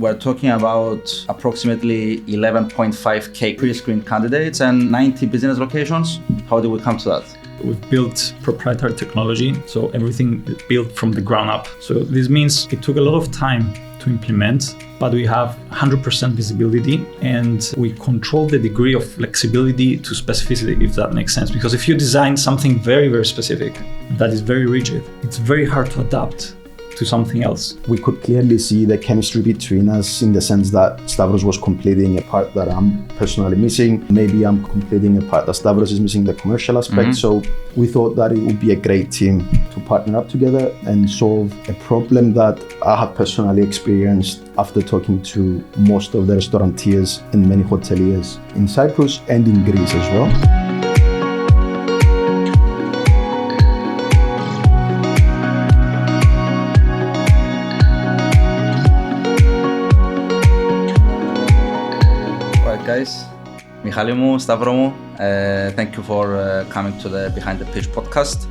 we're talking about approximately 11.5K pre-screened candidates and 90 business locations. How did we come to that? We've built proprietary technology, so everything is built from the ground up. So this means it took a lot of time to implement, but we have 100% visibility and we control the degree of flexibility to specificity, if that makes sense. Because if you design something very, very specific that is very rigid, it's very hard to adapt to something else. We could clearly see the chemistry between us in the sense that Stavros was completing a part that I'm personally missing. Maybe I'm completing a part that Stavros is missing, the commercial aspect. So we thought that it would be a great team to partner up together and solve a problem that I have personally experienced after talking to most of the restaurateurs and many hoteliers in Cyprus and in Greece as well. Guys, Michali mu, Stavro mu, thank you for coming to the Behind the Pitch podcast.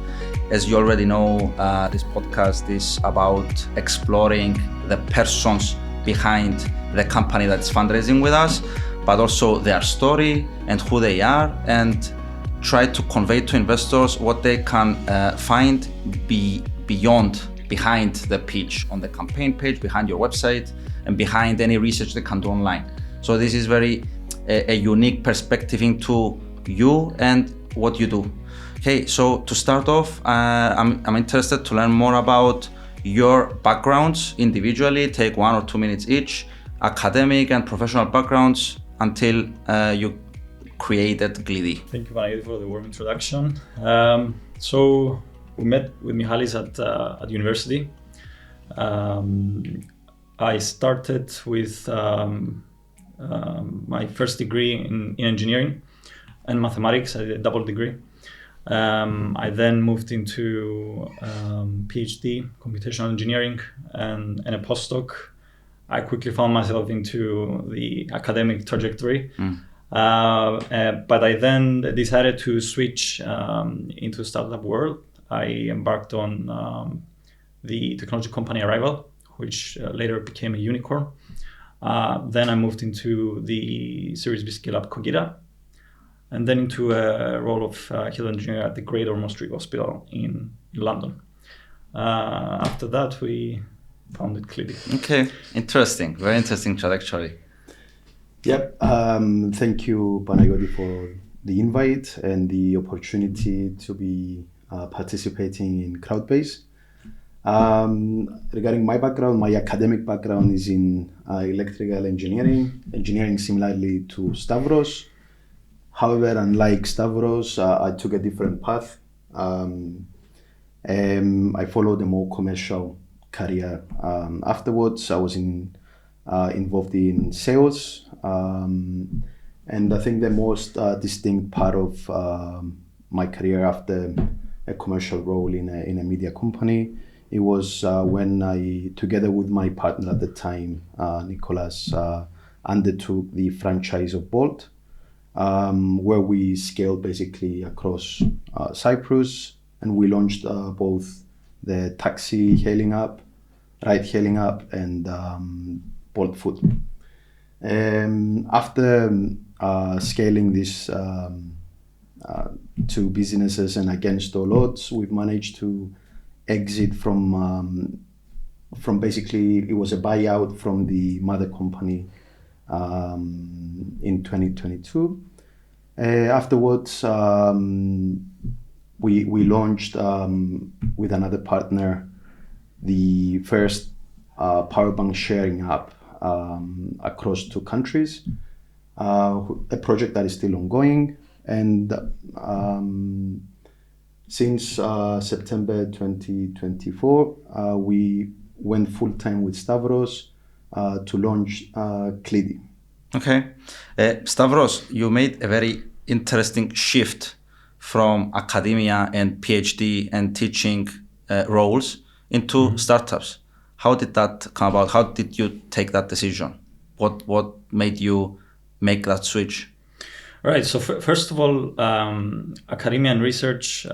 As you already know, this podcast is about exploring the persons behind the company that's fundraising with us, but also their story and who they are, and try to convey to investors what they can find behind the pitch on the campaign page, behind your website, and behind any research they can do online. So this is very a unique perspective into you and what you do. Okay, so to start off, I'm interested to learn more about your backgrounds individually. Take 1 or 2 minutes each, academic and professional backgrounds until you created Cleedee. Thank you, Vanessa, for the warm introduction. So we met with Michalis at university. I started with my first degree in engineering and mathematics. I did a double degree. I then moved into PhD, computational engineering, and a postdoc. I quickly found myself into the academic trajectory. But I then decided to switch into startup world. I embarked on the technology company Arrival, which later became a unicorn. Then I moved into the Series B scale-up Cogita, and then into a role of head engineer at the Great Ormond Street Hospital in London. After that, we founded Cleedee. Okay, interesting, very interesting trajectory. Yep, thank you, Panagiotis, for the invite and the opportunity to be participating in Crowdbase. Regarding my background, my academic background is in electrical engineering similarly to Stavros. However, unlike Stavros, I took a different path. I followed a more commercial career. Afterwards, I was involved in sales. And I think the most distinct part of my career after a commercial role in a media company, it was when I, together with my partner at the time, Nicholas, undertook the franchise of Bolt, where we scaled basically across Cyprus, and we launched both the taxi hailing app, ride hailing app, and Bolt Food. After scaling these two businesses and against all odds, we've managed to exit from basically, it was a buyout from the mother company in 2022. Afterwards, we launched with another partner the first power bank sharing app across 2 countries, a project that is still ongoing. And since September 2024, we went full-time with Stavros to launch Cleedee. Okay. Stavros, you made a very interesting shift from academia and PhD and teaching roles into startups. How did that come about? How did you take that decision? What made you make that switch? Right. So first of all, academia and research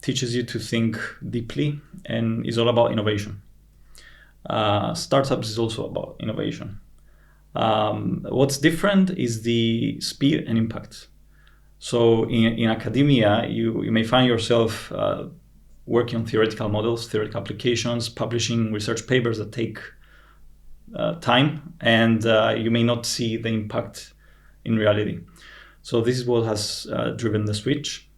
teaches you to think deeply and is all about innovation. startups is also about innovation. What's different is the speed and impact. So in academia, you may find yourself working on theoretical models, theoretical applications, publishing research papers that take time, and you may not see the impact in reality. So this is what has driven the switch.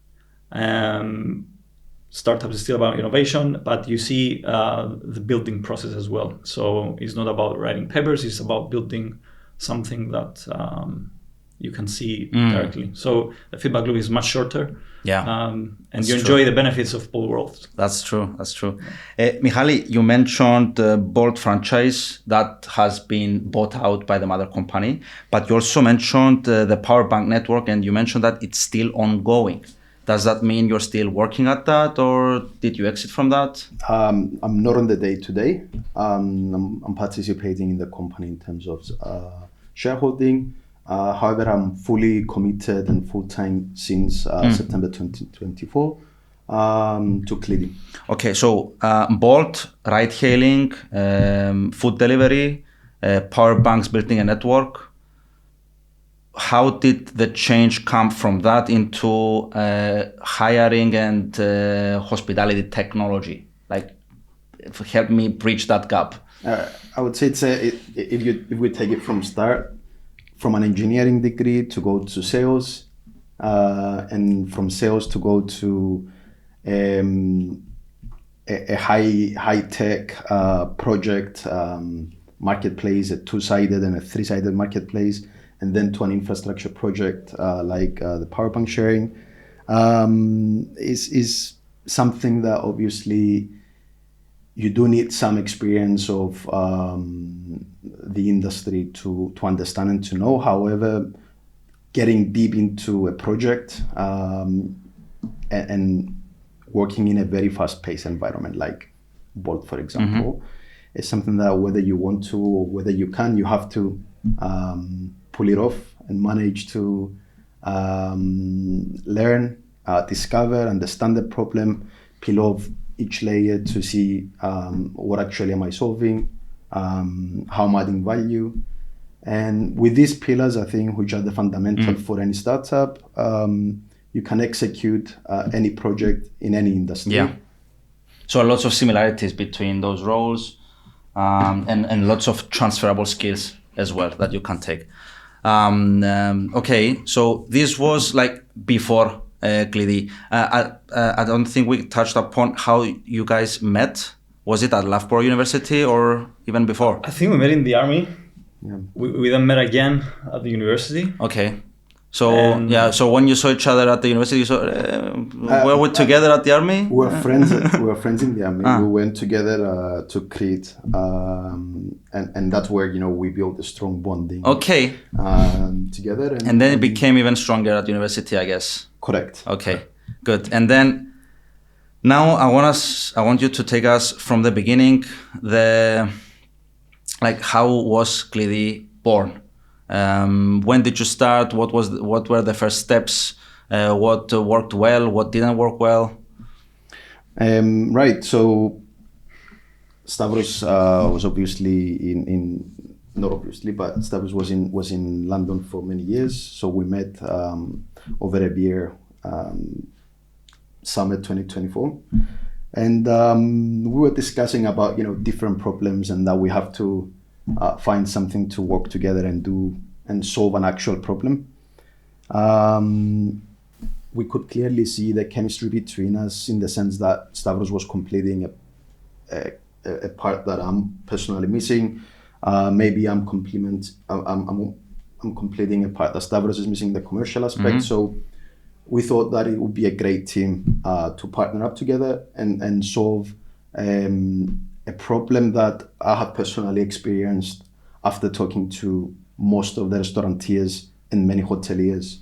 Startups is still about innovation, but you see the building process as well. So it's not about writing papers, it's about building something that you can see directly. So the feedback loop is much shorter. And you enjoy the benefits of both worlds. That's true. Michali, you mentioned the Bolt franchise that has been bought out by the mother company, but you also mentioned the power bank network, and you mentioned that it's still ongoing. Does that mean you're still working at that, or did you exit from that? I'm not on the day-to-day. I'm participating in the company in terms of shareholding. However, I'm fully committed and full-time since September 2024 to Cleedee. Okay, so Bolt, ride-hailing, food delivery, power banks, building a network. How did the change come from that into hiring and hospitality technology? Like, help me bridge that gap. I would say if we take it from start, from an engineering degree to go to sales, and from sales to go to a high tech project marketplace, a two-sided and a three-sided marketplace, and then to an infrastructure project like the power bank sharing, is something that obviously you do need some experience of the industry to understand and to know. However, getting deep into a project and working in a very fast-paced environment like Bolt, for example, is something that whether you want to or whether you can, you have to pull it off and manage to learn, discover, understand the problem, peel off each layer to see what actually am I solving, how I'm adding value. And with these pillars, I think, which are the fundamental for any startup, you can execute any project in any industry. Yeah. So lots of similarities between those roles, and lots of transferable skills as well that you can take. Okay, so this was like before Cleedee. I don't think we touched upon how you guys met. Was it at Loughborough University or even before? I think we met in the army. Yeah. We then met again at the university. Okay. So so when you saw each other at the university, you saw, were we together at the army? We were friends. We were friends in the army. We went together to Crete, and that's where we built a strong bonding. Okay. Together, and then it became even stronger at university, I guess. Correct. Okay, good. And then now I want you to take us from the beginning. How was Cleedee born? When did you start? What were the first steps? What worked well? What didn't work well? Right. So Stavros was obviously not obviously, but Stavros was in London for many years. So we met over a beer, summer 2024, and we were discussing about different problems and that we have to find something to work together and do and solve an actual problem. We could clearly see the chemistry between us in the sense that Stavros was completing a part that I'm personally missing. Maybe I'm completing a part that Stavros is missing, the commercial aspect. So we thought that it would be a great team to partner up together and solve a problem that I have personally experienced after talking to most of the restaurateurs and many hoteliers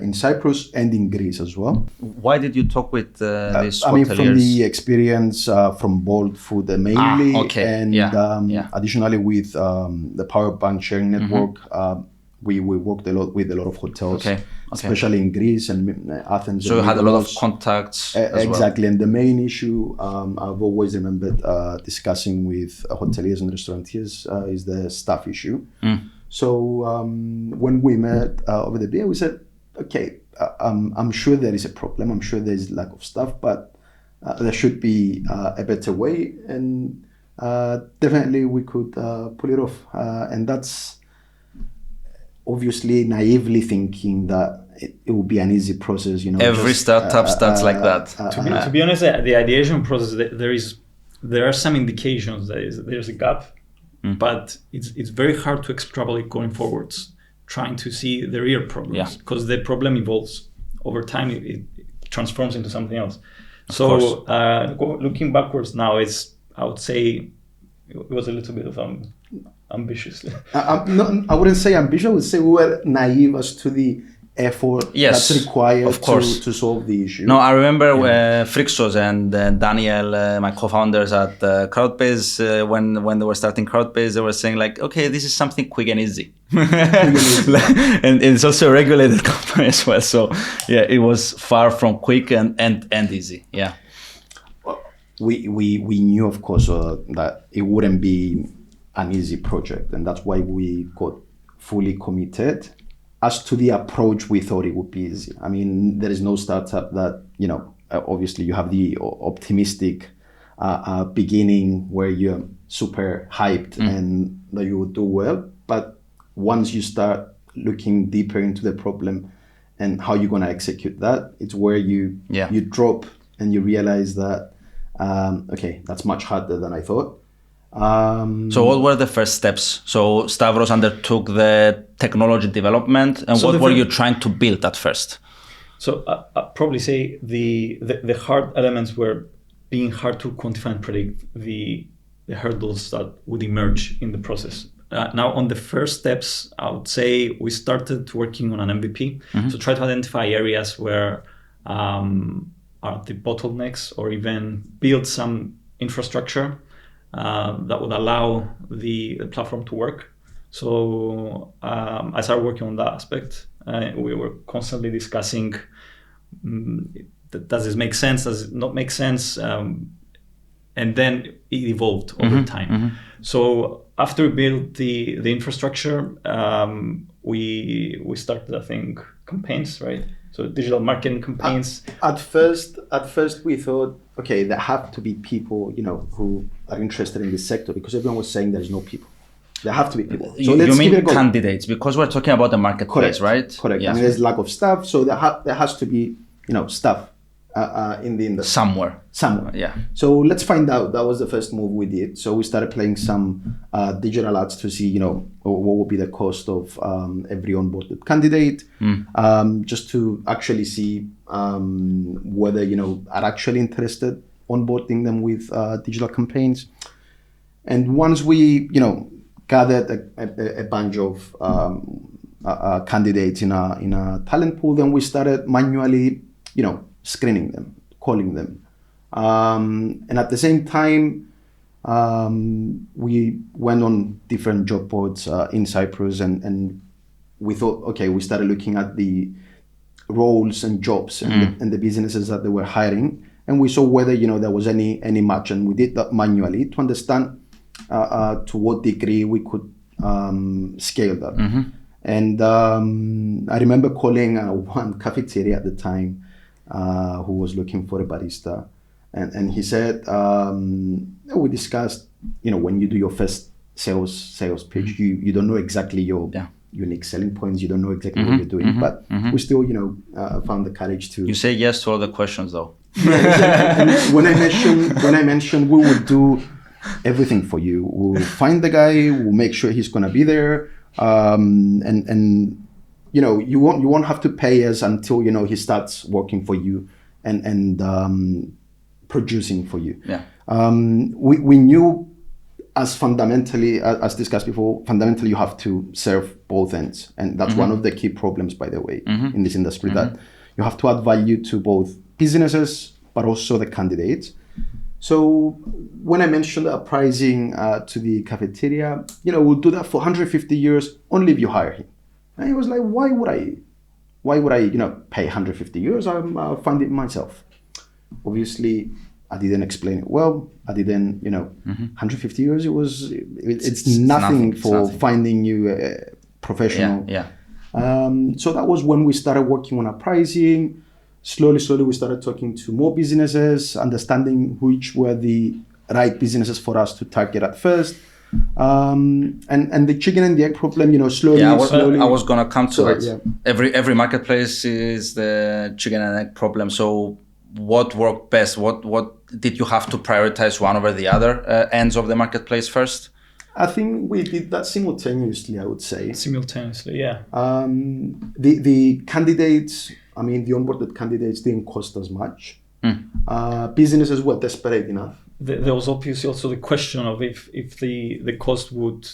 in Cyprus and in Greece as well. Why did you talk with these hoteliers? I mean, from the experience from Bolt Food mainly, and additionally with the power bank sharing network, We worked a lot with a lot of hotels, Okay. especially in Greece and Athens. So and you had a lot of Mykonos. contacts as Exactly. And the main issue I've always remembered discussing with hoteliers and restaurateurs is the staff issue. So when we met over the beer, we said, okay, I'm sure there is a problem. I'm sure there is lack of staff, but there should be a better way. And definitely we could pull it off. And that's obviously naively thinking that it will be an easy process. Every startup starts like that. To be honest, the ideation process, there are some indications that there's a gap, but it's very hard to extrapolate going forwards, trying to see the real problems, because the problem evolves over time. It transforms into something else. So looking backwards now, I would say it was a little bit of ambitious. I wouldn't say ambitious. I would say we were naive as to the effort that's required to solve the issue. No, I remember Frixos and Daniel, my co-founders at Crowdbase, when they were starting Crowdbase, they were saying like, okay, this is something quick and easy. And it's also a regulated company as well. So yeah, it was far from quick and easy. Yeah. We knew, of course, that it wouldn't be an easy project, and that's why we got fully committed. As to the approach, we thought it would be easy. I mean, there is no startup that, obviously you have the optimistic beginning where you're super hyped and that you will do well. But once you start looking deeper into the problem and how you're going to execute that, it's where you drop and you realize that, okay, that's much harder than I thought. So what were the first steps? So Stavros undertook the technology development, and what were you trying to build at first? So I'd probably say the hard elements were being hard to quantify and predict the hurdles that would emerge in the process. Now on the first steps, I would say we started working on an MVP. So try to identify areas where are the bottlenecks, or even build some infrastructure that would allow the platform to work. So I started working on that aspect. We were constantly discussing, does this make sense? Does it not make sense? And then it evolved over time. So after we built the infrastructure, we started, I think, campaigns, right? So digital marketing campaigns. At first we thought, okay, there have to be people, who are interested in this sector, because everyone was saying there's no people. There have to be people. So you mean candidates, because we're talking about the marketplace, right? Correct. Yes. And there's lack of staff, so there has to be, staff in the industry. Somewhere. Yeah. So let's find out. That was the first move we did. So we started playing some digital ads to see, what would be the cost of every onboarded candidate, just to actually see whether, are actually interested onboarding them with digital campaigns. And once we, gathered a bunch of candidates in a talent pool, then we started manually, screening them, calling them. And at the same time, we went on different job boards in Cyprus, and we thought, okay, we started looking at the roles and jobs and the businesses that they were hiring, and we saw whether there was any match, and we did that manually to understand to what degree we could scale that. And I remember calling one cafeteria at the time who was looking for a barista, and he said, we discussed, when you do your first sales pitch, you don't know exactly your unique selling points, you don't know exactly what you're doing, but we still found the courage to. You say yes to all the questions though. And when I mentioned we would do everything for you, we'll find the guy, we'll make sure he's gonna be there, and you won't have to pay us until he starts working for you and producing for you. We knew, as fundamentally as discussed before, fundamentally you have to serve both ends, and that's one of the key problems, by the way, in this industry, that you have to add value to both businesses but also the candidates. So when I mentioned pricing to the cafeteria, we'll do that for 150 euros only if you hire him. And he was like, why would I, pay 150 euros? I'll find it myself. Obviously, I didn't explain it well. I didn't, 150 euros. It's nothing for finding you a professional. Yeah. So that was when we started working on our pricing. Slowly, we started talking to more businesses, understanding which were the right businesses for us to target at first. And the chicken and the egg problem, slowly. I slowly. was gonna come to that. Yeah. Every marketplace is the chicken and egg problem. So what worked best? What did you have to prioritize one over the other ends of the marketplace first? I think we did that simultaneously, I would say. Simultaneously, yeah. The candidates, the onboarded candidates didn't cost as much. Businesses were desperate enough. There was obviously also the question of if the cost would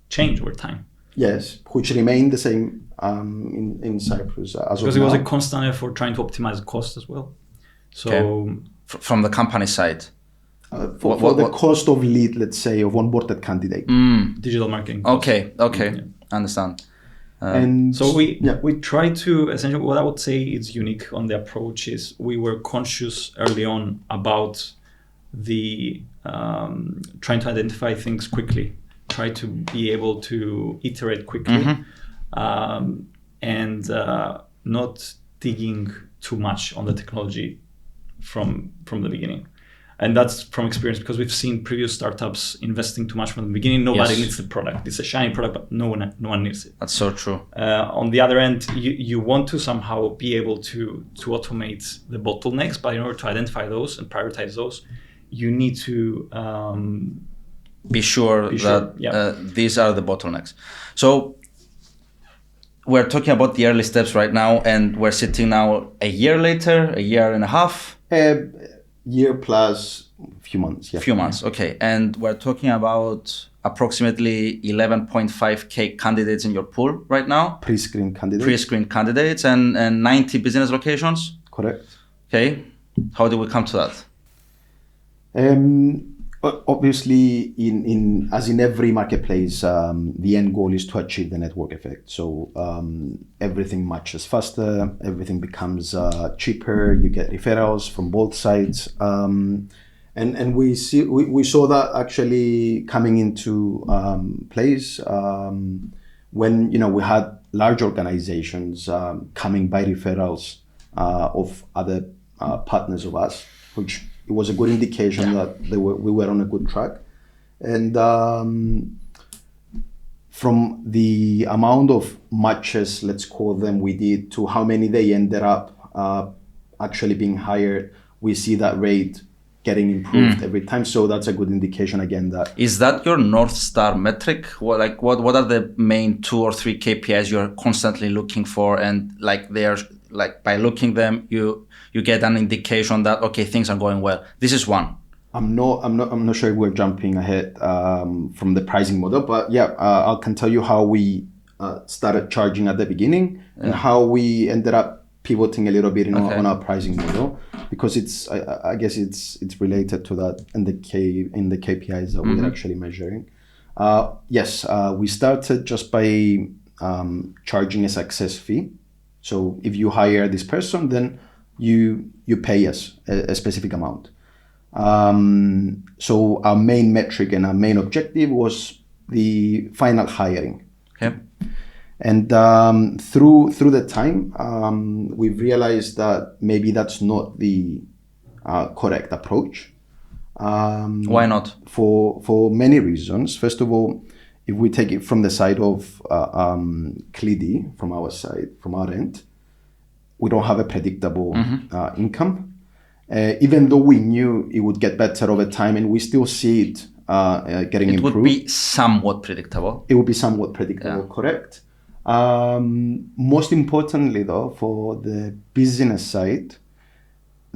change over time. Yes, which remained the same in Cyprus as because of it was now. a constant effort trying to optimize the cost as well. So from the company side, for the cost of lead, let's say, of onboarded candidate. Digital marketing cost. Okay, understand. And so we try to essentially, what I would say is unique on the approach is we were conscious early on about the trying to identify things quickly, try to be able to iterate quickly, and not digging too much on the technology from the beginning. And that's from experience, because we've seen previous startups investing too much from the beginning. Nobody needs the product. It's a shiny product, but no one needs it. That's so true. On the other end, you want to somehow be able to automate the bottlenecks, but in order to identify those and prioritize those, you need to be sure that these are the bottlenecks. So we're talking about the early steps right now, and we're sitting now a year later, a year and a half. Year plus a few months. Yeah. Few months, okay. And we're talking about approximately 11.5K candidates in your pool right now. Pre-screened candidates. And 90 business locations. Correct. Okay. How did we come to that? Obviously, as in every marketplace, the end goal is to achieve the network effect. So everything matches faster, everything becomes cheaper. You get referrals from both sides, and we saw that actually coming into place when we had large organizations coming by referrals of other partners of us, which it was a good indication that we were on a good track. And from the amount of matches, let's call them, we did to how many they ended up actually being hired, we see that rate getting improved every time. So that's a good indication again that... Is that your North Star metric? What are the main 2 or 3 KPIs you're constantly looking for? And by looking them, you get an indication that, okay, things are going well. This is one. I'm not sure if we're jumping ahead from the pricing model, but I can tell you how we started charging at the beginning and how we ended up pivoting a little bit on our pricing model, because I guess it's related to that in the KPIs that we're actually measuring. Yes, we started just by charging a success fee. So if you hire this person, then you pay us a specific amount. So our main metric and our main objective was the final hiring. Okay. And through the time, we've realized that maybe that's not the correct approach. Why not? For many reasons. First of all, if we take it from the side of Cleedee, from our end, we don't have a predictable income. Even though we knew it would get better over time, and we still see it getting improved. It would be somewhat predictable. It would be somewhat predictable, correct. Most importantly, though, for the business side,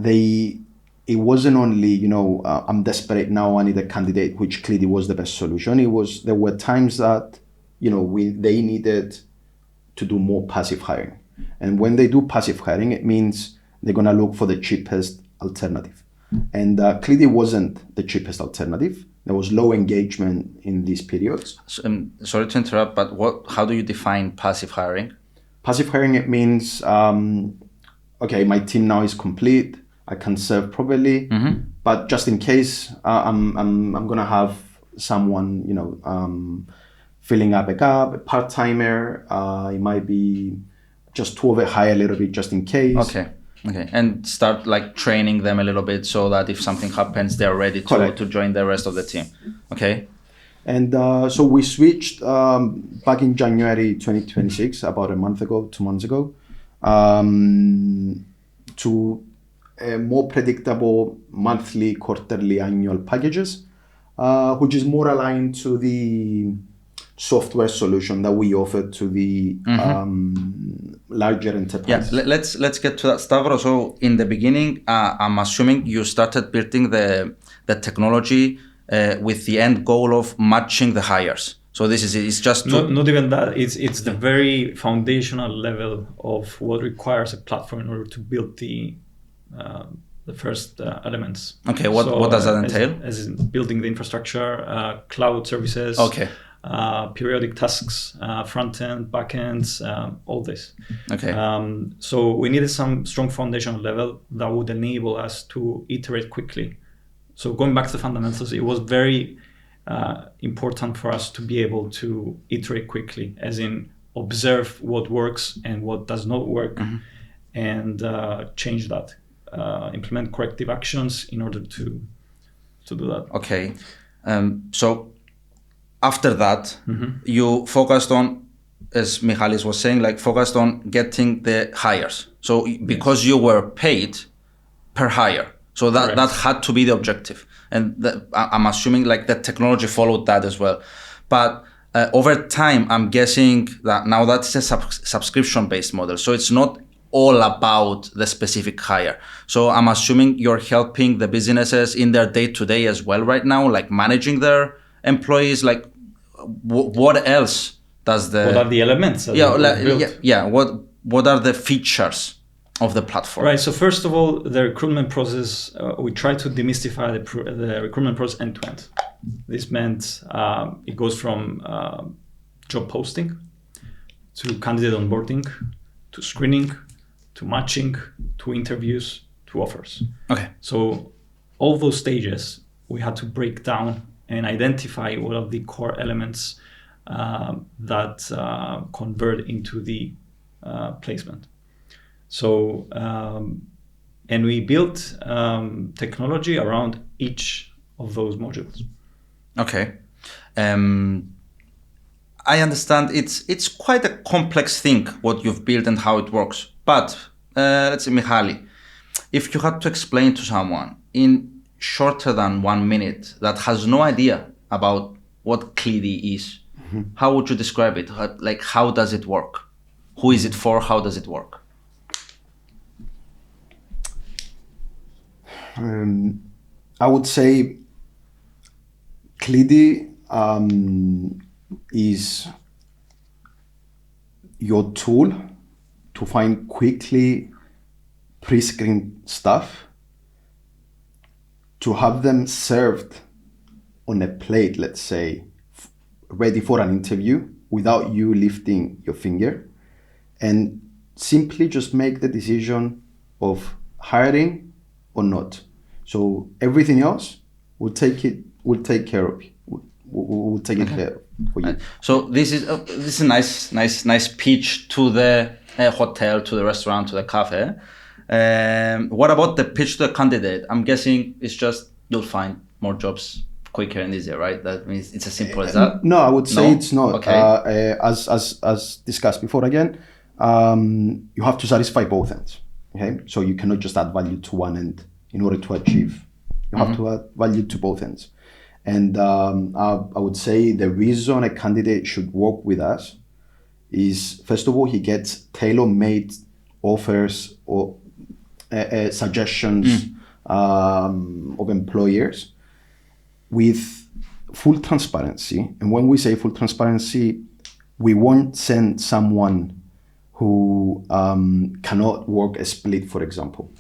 it wasn't only, I'm desperate now, I need a candidate, which Cleedee was the best solution. There were times that, they needed to do more passive hiring. And when they do passive hiring, it means they're going to look for the cheapest alternative. And Cleedee wasn't the cheapest alternative. There was low engagement in these periods. Sorry to interrupt, but how do you define passive hiring? Passive hiring, it means, okay, my team now is complete. I can serve properly, but just in case, I'm gonna have someone, filling up a gap, a part-timer. It might be just to overhire a little bit, just in case. Okay, and start like training them a little bit so that if something happens, they're ready to join the rest of the team. Okay. And so we switched back in January 2026, about 2 months ago, to more predictable monthly, quarterly, annual packages, which is more aligned to the software solution that we offer to the larger enterprises. Yeah, let's get to that, Stavros. So in the beginning, I'm assuming you started building the technology with the end goal of matching the hires. So this is it's just not even that. It's the very foundational level of what requires a platform in order to build the first elements. Okay, what does that entail? As in building the infrastructure, cloud services. Okay. Periodic tasks, front end, back ends, all this. Okay. So we needed some strong foundational level that would enable us to iterate quickly. So going back to the fundamentals, it was very important for us to be able to iterate quickly, as in observe what works and what does not work, and change that, implement corrective actions in order to do that. Okay. So after that, you focused on, as Michalis was saying, focused on getting the hires. So because you were paid per hire, so that had to be the objective. And I'm assuming the technology followed that as well. But over time, I'm guessing that now that's a subscription-based model. So it's not all about the specific hire. So I'm assuming you're helping the businesses in their day-to-day as well right now, managing their employees. What else does what are the elements what are the features of the platform? Right, so first of all, the recruitment process, we try to demystify the recruitment process end to end. This meant it goes from job posting to candidate onboarding to screening to matching to interviews to offers. Okay. So all those stages we had to break down and identify what are the core elements that convert into the placement. So, and we built technology around each of those modules. Okay. I understand it's quite a complex thing what you've built and how it works. But let's say, Michali, if you had to explain to someone in shorter than 1 minute that has no idea about what Cleedee is, how would you describe it? How does it work? Who is it for? How does it work? I would say Cleedee is your tool to find quickly pre-screened stuff, to have them served on a plate, let's say, ready for an interview without you lifting your finger, and simply just make the decision of hiring or not. So everything else will take care of you. We'll take it care for you. So this is a nice pitch to the hotel, to the restaurant, to the cafe. What about the pitch to the candidate? I'm guessing it's just you'll find more jobs quicker and easier, right? That means it's as simple as that. No, I would say it's not. Okay. As discussed before, again, you have to satisfy both ends. Okay, so you cannot just add value to one end in order to achieve. You have to add value to both ends. And I would say the reason a candidate should work with us is, first of all, he gets tailor-made offers or suggestions of employers with full transparency. And when we say full transparency, we won't send someone who cannot work a split, for example.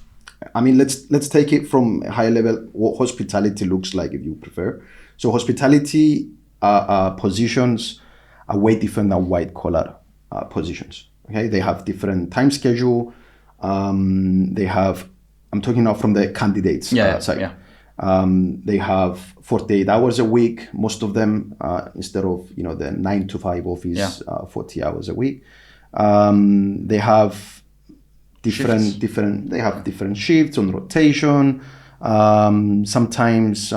I mean, let's take it from a high level, what hospitality looks like, if you prefer. So hospitality positions are way different than white collar positions. Okay, they have different time schedule. They have, I'm talking now from the candidates side. Yeah. They have 48 hours a week, most of them, instead of the 9 to 5 office, 40 hours a week. They have different shifts on rotation. Sometimes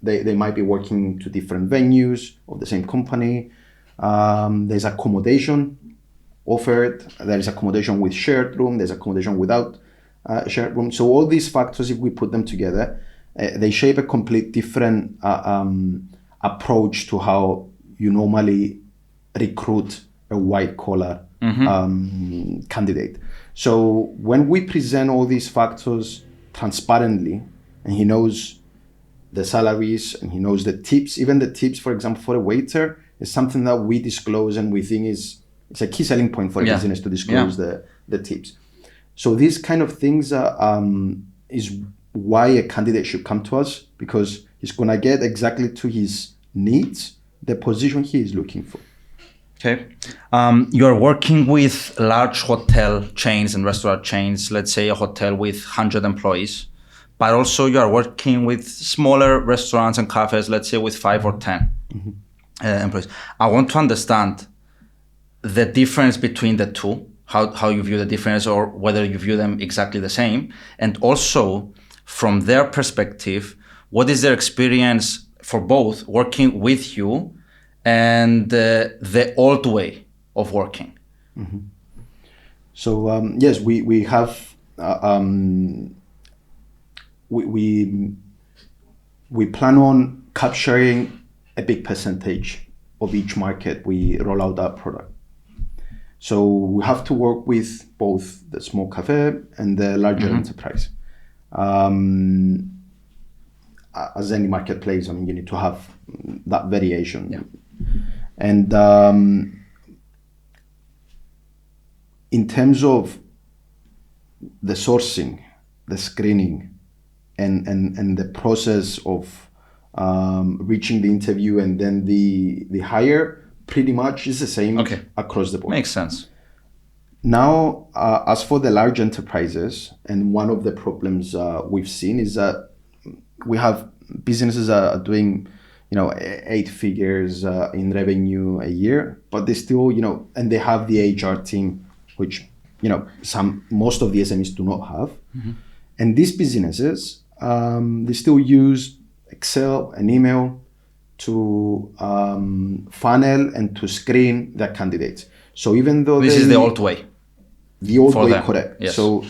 they might be working to different venues of the same company. There's accommodation offered. There is accommodation with shared room. There's accommodation without shared room. So all these factors, if we put them together, they shape a complete different approach to how you normally recruit a white collar candidate. So when we present all these factors transparently, and he knows the salaries and he knows the tips, even the tips, for example, for a waiter, is something that we disclose and we think it's a key selling point for a business to disclose the tips. So these kind of things is why a candidate should come to us, because he's going to get exactly to his needs, the position he is looking for. Okay. You're working with large hotel chains and restaurant chains, let's say a hotel with 100 employees, but also you are working with smaller restaurants and cafes, let's say with 5 or 10 employees. I want to understand the difference between the two, how you view the difference, or whether you view them exactly the same. And also from their perspective, what is their experience for both working with you and the old way of working? So yes, we have we plan on capturing a big percentage of each market we roll out our product. So we have to work with both the small cafe and the larger enterprise. As any marketplace, I mean, you need to have that variation. And in terms of the sourcing, the screening, and the process of reaching the interview and then the hire, pretty much is the same across the board. Makes sense. Now, as for the large enterprises, and one of the problems we've seen is that we have businesses are doing 8 figures in revenue a year, but they still and they have the HR team, which most of the SMEs do not have. And these businesses, they still use Excel and email to funnel and to screen their candidates. So even though this is the old way. The old way, them. correct. Yes. So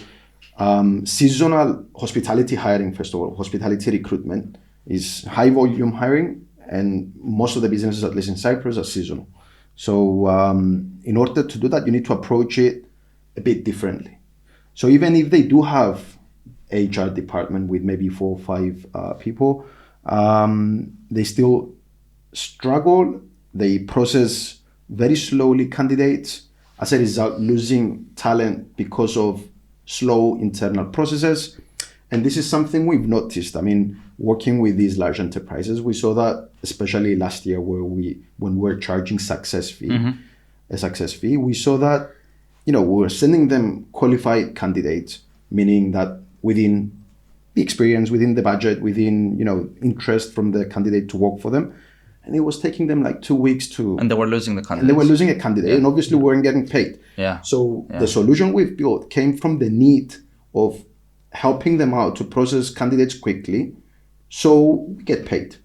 seasonal hospitality hiring, first of all, hospitality recruitment is high volume hiring, and most of the businesses, at least in Cyprus, are seasonal. So in order to do that, you need to approach it a bit differently. So even if they do have HR department with maybe 4 or 5 people, they still struggle. They process very slowly candidates, as a result losing talent because of slow internal processes. And this is something we've noticed. I mean, working with these large enterprises, we saw that especially last year when we're charging success fee, a success fee, we saw that, we were sending them qualified candidates, meaning that within the experience, within the budget, within, interest from the candidate to work for them. And it was taking them like 2 weeks to... And they were losing the candidate. And they were losing a candidate, and obviously we weren't getting paid. So the solution we've built came from the need of helping them out to process candidates quickly so we get paid.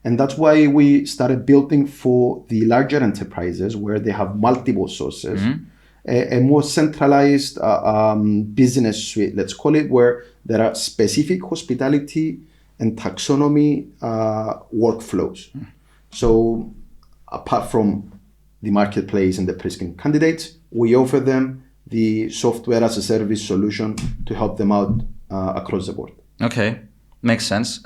And that's why we started building for the larger enterprises where they have multiple sources, a more centralized business suite, let's call it, where there are specific hospitality and taxonomy workflows. So apart from the marketplace and the pre-screened candidates, we offer them the software as a service solution to help them out across the board. Okay, makes sense.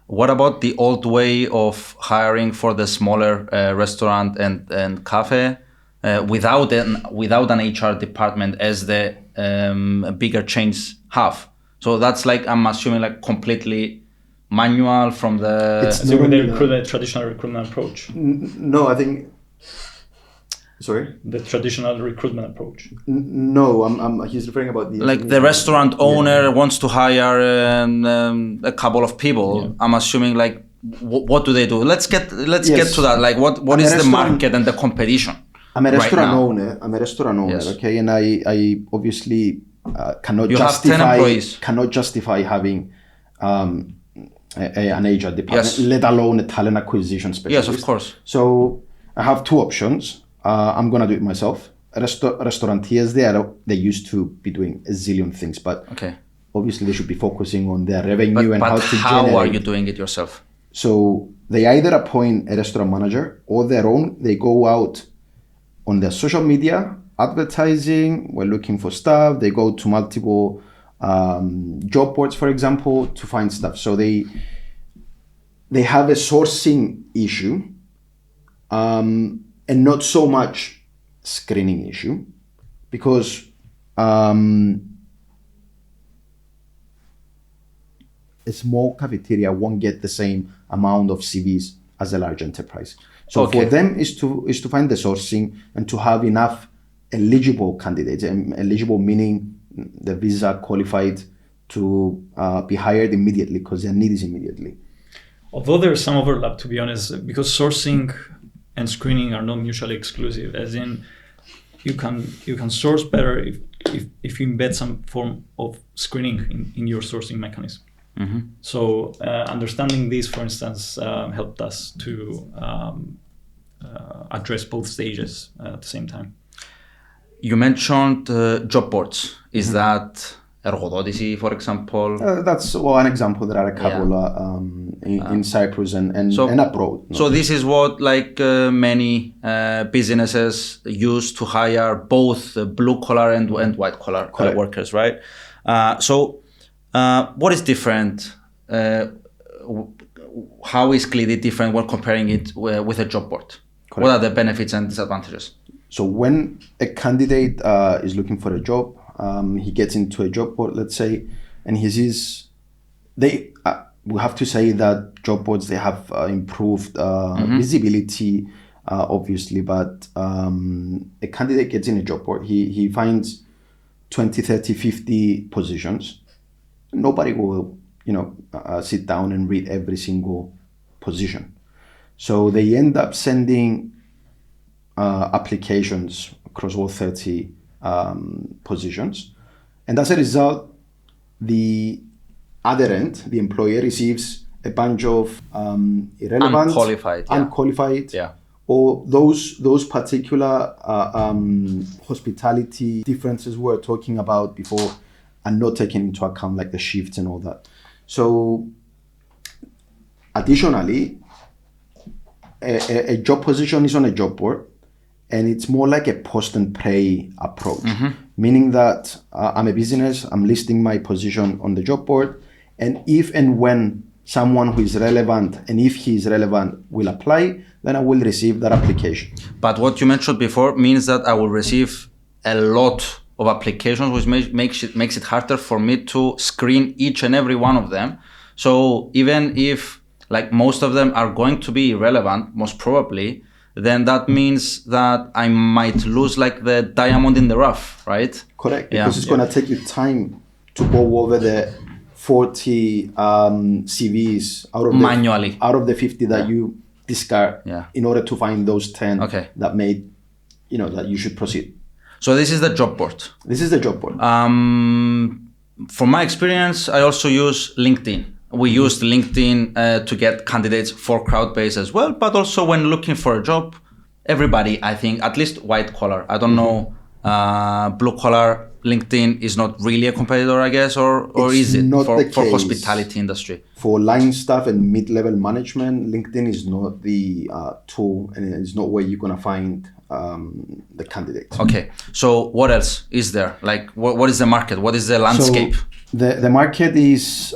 What about the old way of hiring for the smaller restaurant and cafe without an HR department as the bigger chains have? So that's like, I'm assuming, like completely manual from the... Traditional recruitment approach. No, I think Sorry? The traditional recruitment approach. No, he's referring about the... Like the restaurant owner wants to hire a couple of people. Yeah. I'm assuming like, what do they do? Let's get to that. Like what is the market and the competition? I'm a restaurant now? owner. Yes. Okay, and I obviously cannot You have 10 employees. cannot justify having an HR department, Yes. let alone a talent acquisition specialist. Yes, of course. So I have two options. I'm gonna do it myself. Restaurateurs, they used to be doing a zillion things, but Okay. obviously they should be focusing on their revenue and But how to how generate. are you doing it yourself? So they either appoint a restaurant manager or their own. They go out on their social media, advertising, we're looking for staff. They go to multiple job boards, for example, to find stuff. So they have a sourcing issue and not so much screening issue, because a small cafeteria won't get the same amount of CVs as a large enterprise. So Okay. for them is to find the sourcing and to have enough eligible candidates, and eligible meaning the visa qualified to be hired immediately because their need is immediately. Although there's some overlap, to be honest, because sourcing and screening are not mutually exclusive. As in, you can source better if you embed some form of screening in your sourcing mechanism. Mm-hmm. So understanding this, for instance, helped us to address both stages at the same time. You mentioned job boards. Is that Ergodotisi, for example? That's one example. There are a couple in Cyprus and abroad. No? So this is what like many businesses use to hire both blue collar and white collar workers, right? So what is different? How is Cleedee different when comparing it with a job board? Correct. What are the benefits and disadvantages? So when a candidate is looking for a job, he gets into a job board, let's say, and he sees we have to say that job boards, they have improved visibility, obviously, but a candidate gets in a job board, he finds 20, 30, 50 positions. Nobody will, sit down and read every single position. So they end up sending applications across all 30 positions. And as a result, the other end, the employer, receives a bunch of irrelevant, unqualified, or those particular hospitality differences we were talking about before are not taken into account, like the shifts and all that. So additionally, a job position is on a job board, and it's more like a post and pay approach, meaning that I'm a business, I'm listing my position on the job board, and if and when someone who is relevant, and if he is relevant, will apply, then I will receive that application. But what you mentioned before means that I will receive a lot of applications, which makes it harder for me to screen each and every one of them. So even if like most of them are going to be irrelevant, most probably, then that means that I might lose like the diamond in the rough, right? Correct, because it's going to take you time to go over the 40 CVs out of the 50 that you discard in order to find those 10 that made, that you should proceed. So this is the job board. This is the job board. From my experience, I also use LinkedIn. We used LinkedIn to get candidates for Crowdbase as well, but also when looking for a job, everybody, I think, at least white collar, I don't know, blue collar, LinkedIn is not really a competitor, I guess, or is it for hospitality industry? For line staff and mid-level management, LinkedIn is not the tool, and it's not where you're going to find the candidates. Okay, so what else is there? Like, what is the market? What is the landscape? So the market is,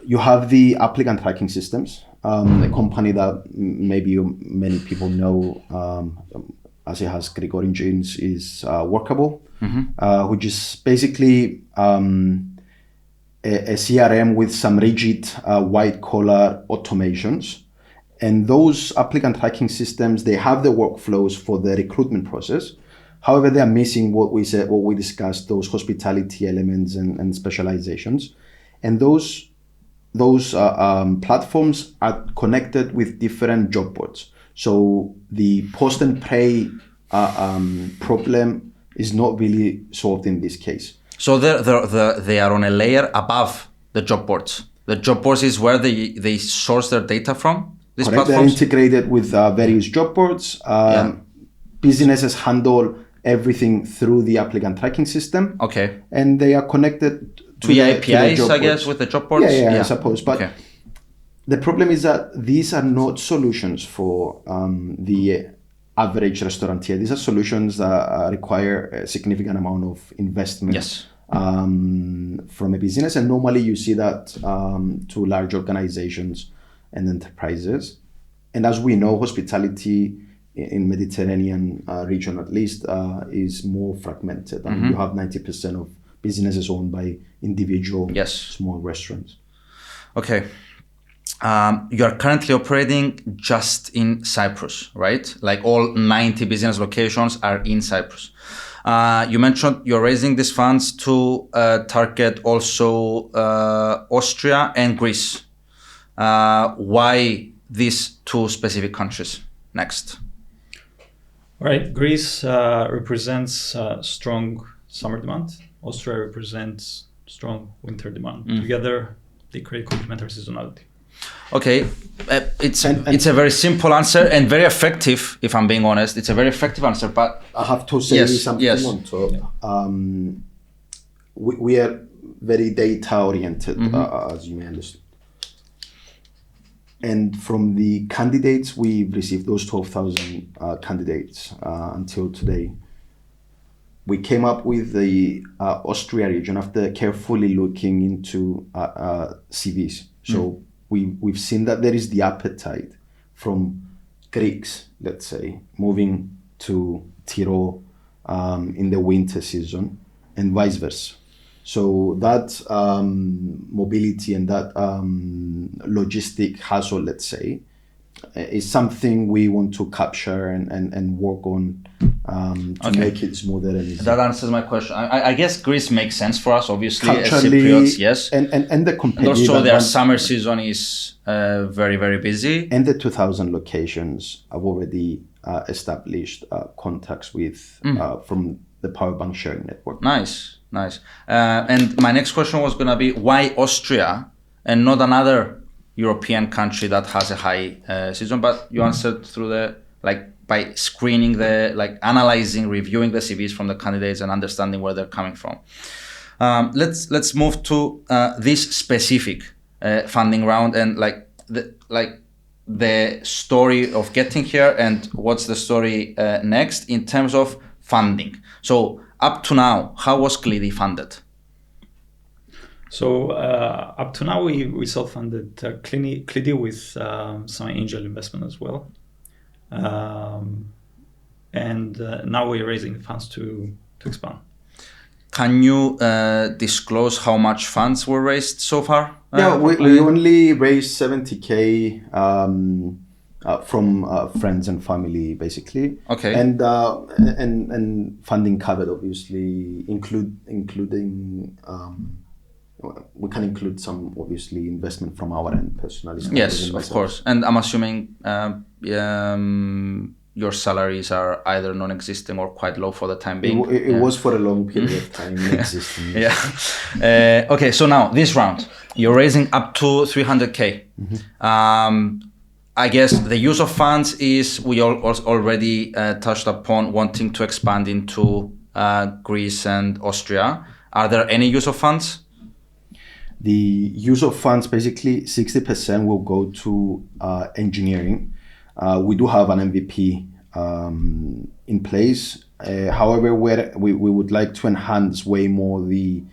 you have the applicant tracking systems, a company that maybe many people know, as it has Greek origins, is Workable, which is basically a CRM with some rigid white collar automations. And those applicant tracking systems, they have the workflows for the recruitment process. However, they are missing what we discussed, those hospitality elements and specializations. And those platforms are connected with different job boards. So the post and pray problem is not really solved in this case. So they are on a layer above the job boards. The job boards is where they source their data from? These Correct. platforms? They're integrated with various job boards. Businesses handle everything through the applicant tracking system. Okay. And they are connected to via the APIs, job I guess, boards. with the job boards? Yeah, I suppose. But okay. The problem is that these are not solutions for the average restaurateur. These are solutions that require a significant amount of investment. Yes. From a business, and normally you see that to large organizations and enterprises. And as we know, hospitality in Mediterranean region at least is more fragmented. I mean, you have 90% of businesses owned by individual small restaurants. Okay. You are currently operating just in Cyprus, right? Like all 90 business locations are in Cyprus. You mentioned you're raising these funds to target also Austria and Greece. Why these two specific countries next? Right. Greece represents strong summer demand. Austria represents strong winter demand. Together, they create complementary seasonality. Okay, it's a very simple answer and very effective, if I'm being honest. It's a very effective answer, but I have to say something on top. We are very data oriented, as you may understand. And from the candidates, we've received those 12,000 candidates until today. We came up with the Austria region after carefully looking into CVs. So we've seen that there is the appetite from Greeks, let's say, moving to Tyrol in the winter season and vice versa. So that mobility and that logistic hassle, let's say, is something we want to capture and work on to make it smoother and easier. That answers my question. I guess Greece makes sense for us, obviously, as Cypriots, yes. And the competitive. And also their summer season is very, very busy. And the 2,000 locations have already established contacts with from the power bank sharing network. Nice. And my next question was going to be, why Austria and not another European country that has a high season? But you answered through by screening analyzing, reviewing the CVs from the candidates and understanding where they're coming from. Let's move to this specific funding round and the story of getting here and what's the story next in terms of funding. So up to now, how was Cleedee funded? So up to now, we self-funded Cleedee with some angel investment as well. And now we're raising funds to expand. Can you disclose how much funds were raised so far? Yeah, we only raised 70K from friends and family, basically. Okay. And funding covered, obviously, including we can include some, obviously, investment from our end personally. Yes, of course. And I'm assuming your salaries are either non-existing or quite low for the time being. It was for a long period of time non-existing. Yeah. Okay, so now this round, you're raising up to 300K. I guess the use of funds is, we already touched upon wanting to expand into Greece and Austria. Are there any use of funds? The use of funds, basically 60% will go to engineering. We do have an MVP in place. However, we would like to enhance way more the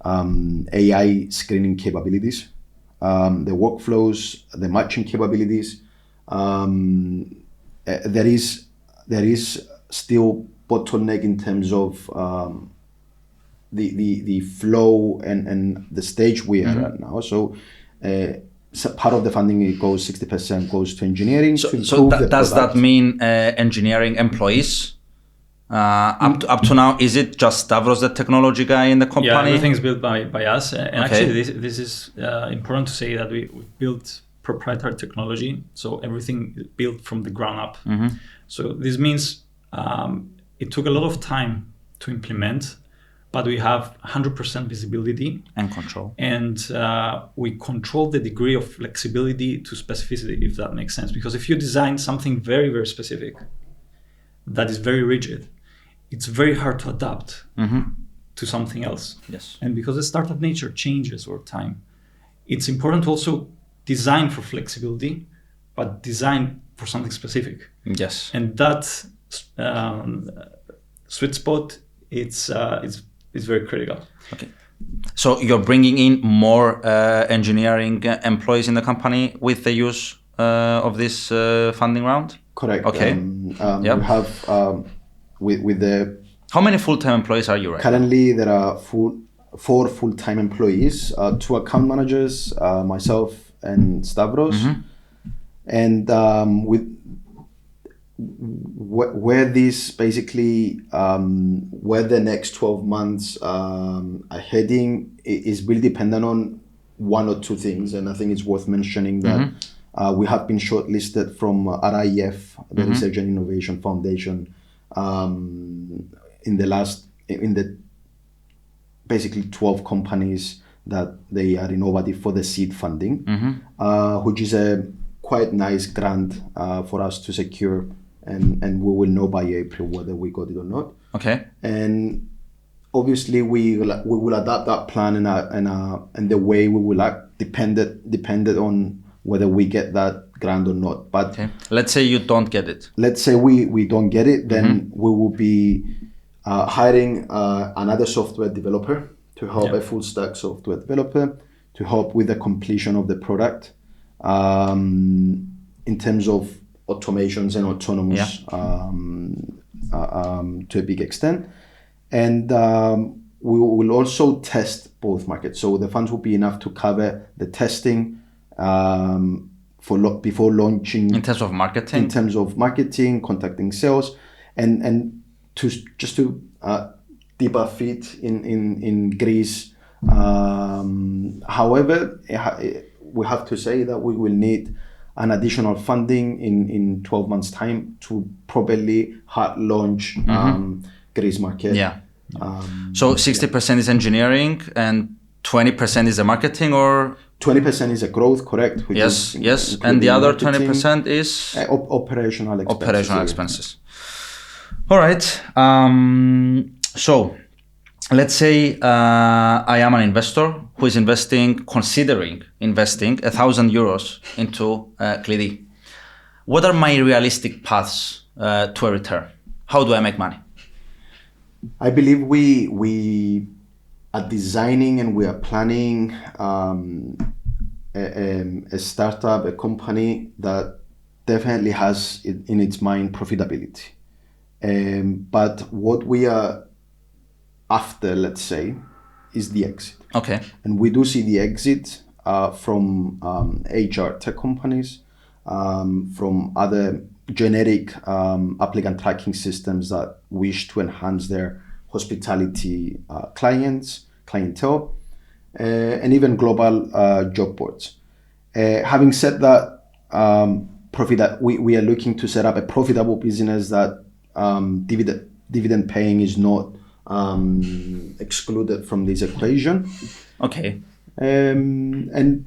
AI screening capabilities, the workflows, the matching capabilities. There is still bottleneck in terms of the flow and the stage we are at now. So part of the funding, it goes 60% goes to engineering. So, to improve the does that product. mean engineering employees? Up to now, is it just Stavros, the technology guy in the company? Yeah, everything is built by us. And Okay. actually, this is important to say that we built proprietary technology. So everything is built from the ground up. So this means it took a lot of time to implement, but we have 100% visibility And control. and we control the degree of flexibility to specificity, if that makes sense. Because if you design something very, very specific that is very rigid, it's very hard to adapt to something else. Yes. And because the startup nature changes over time, it's important to also design for flexibility, but design for something specific. Yes. And that sweet spot, it's very critical. Okay. So you're bringing in more engineering employees in the company with the use of this funding round? Correct. Okay. We have with the How many full-time employees are you right now? currently there are 4 full-time employees, 2 account managers, myself and Stavros, and with where this basically where the next 12 months are heading is really dependent on 1 or 2 things, and I think it's worth mentioning that we have been shortlisted from RIF, the Research and Innovation Foundation, in the basically 12 companies that they are innovative for the seed funding, which is a quite nice grant for us to secure, and we will know by April whether we got it or not. Okay. And obviously we will adapt that plan and the way we will act depended on whether we get that grant or not. But Okay. Let's say you don't get it. let's say we don't get it, then we will be hiring another software developer to help, a full stack software developer to help with the completion of the product in terms of automations and autonomous to a big extent. And we will also test both markets. So the funds will be enough to cover the testing before launching. In terms of marketing? In terms of marketing, contacting sales, and to dip our feet in Greece. However, we have to say that we will need an additional funding in 12 months' time to properly hard launch Greece market. Yeah. So 60% is engineering and 20% is the marketing, or 20% is a growth, correct? Which yes, is yes, and the other marketing, 20% is operational expenses. operational expenses. All right. So let's say I am an investor who is considering investing €1,000 into Cleedee. What are my realistic paths to a return? How do I make money? I believe we are designing and we are planning a startup, a company that definitely has in its mind profitability. But what we are after, let's say, is the exit. Okay. And we do see the exit from HR tech companies, from other generic applicant tracking systems that wish to enhance their hospitality clientele, and even global job boards. Having said that, we are looking to set up a profitable business that dividend paying is not excluded from this equation. Okay. And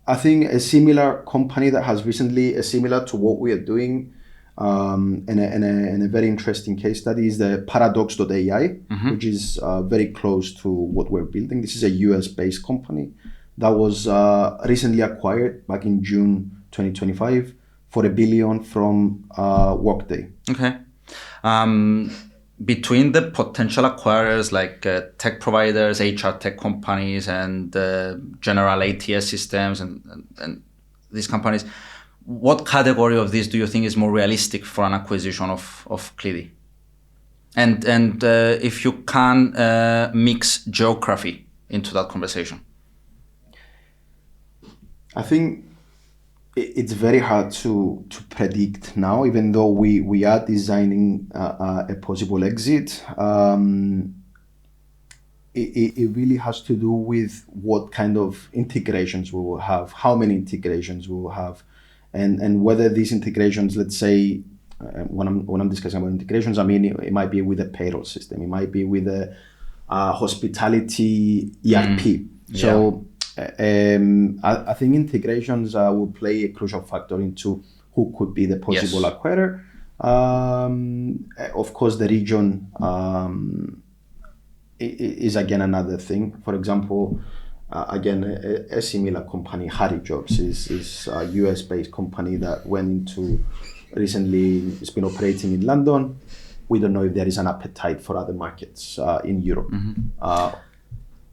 I think a similar company that has recently, similar to what we are doing, and a very interesting case study is the Paradox.ai, which is very close to what we're building. This is a US-based company that was recently acquired back in June 2025 for $1 billion from Workday. Okay. Between the potential acquirers like tech providers, HR tech companies, and general ATS systems and these companies, what category of these do you think is more realistic for an acquisition of Cleedee? And if you can mix geography into that conversation. I think it's very hard to predict now, even though we are designing a possible exit. It really has to do with what kind of integrations we will have, how many integrations we will have, and whether these integrations, let's say, when I'm discussing about integrations, I mean it might be with a payroll system, it might be with a hospitality ERP. So I think integrations will play a crucial factor into who could be the possible acquirer. Of course, the region is again another thing. For example, again, a similar company, Harry Jobs, is a US-based company that went into recently. It's been operating in London. We don't know if there is an appetite for other markets in Europe.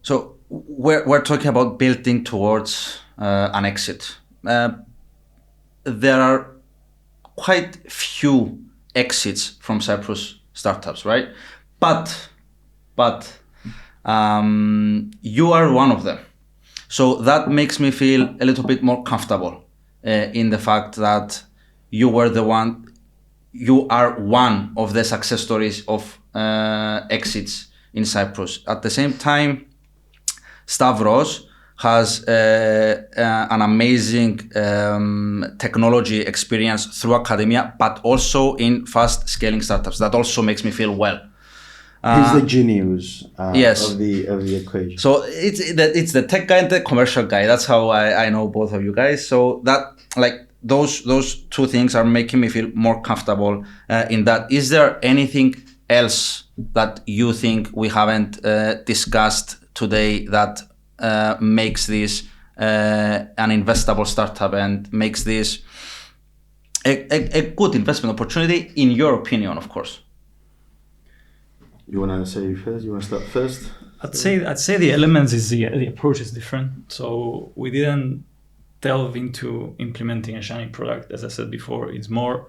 So we're talking about building towards an exit. There are quite few exits from Cyprus startups, right? But you are one of them. So that makes me feel a little bit more comfortable in the fact that you are one of the success stories of exits in Cyprus. At the same time, Stavros has an amazing technology experience through academia, but also in fast scaling startups. That also makes me feel well. He's the genius of the equation. So it's the tech guy and the commercial guy. That's how I know both of you guys. So that those two things are making me feel more comfortable in that. Is there anything else that you think we haven't discussed today that makes this an investable startup and makes this a good investment opportunity, in your opinion, of course? You want to say first? You want to start first? I'd say the elements is the approach is different. So we didn't delve into implementing a shiny product. As I said before, it's more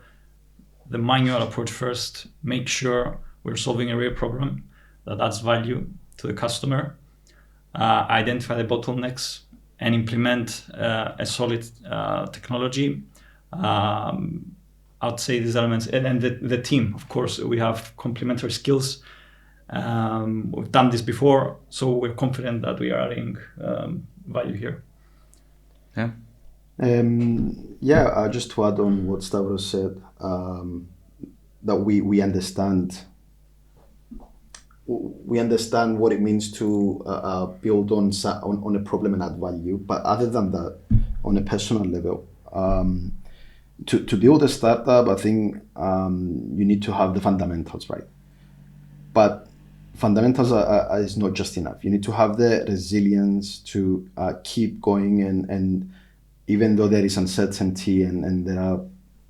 the manual approach first. Make sure we're solving a real problem that adds value to the customer. Identify the bottlenecks and implement a solid technology. I'd say these elements, and the team, of course, we have complementary skills. We've done this before, so we're confident that we are adding value here. Just to add on what Stavros said, that we understand what it means to build on a problem and add value. But other than that, on a personal level, to build a startup, I think you need to have the fundamentals right. But fundamentals is not just enough. You need to have the resilience to keep going, and even though there is uncertainty and there are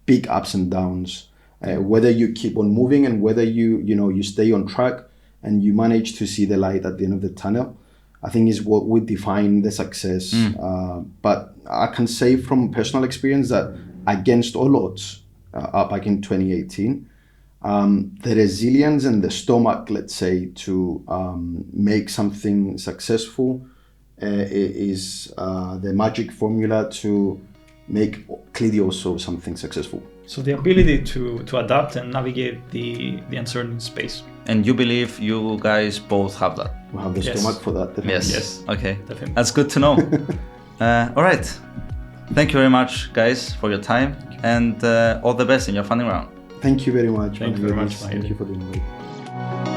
big ups and downs, whether you keep on moving and whether you stay on track and you manage to see the light at the end of the tunnel, I think is what would define the success. But I can say from personal experience that against all odds, back in 2018, the resilience and the stomach, let's say, to make something successful is the magic formula to make Cleedee also something successful. So the ability to adapt and navigate the uncertain space. And you believe you guys both have that? We have the stomach for that, definitely. Yes. Okay. Definitely. That's good to know. All right. Thank you very much, guys, for your time, and all the best in your funding round. Thank you very much. Thank you very much. Thank you for the invite.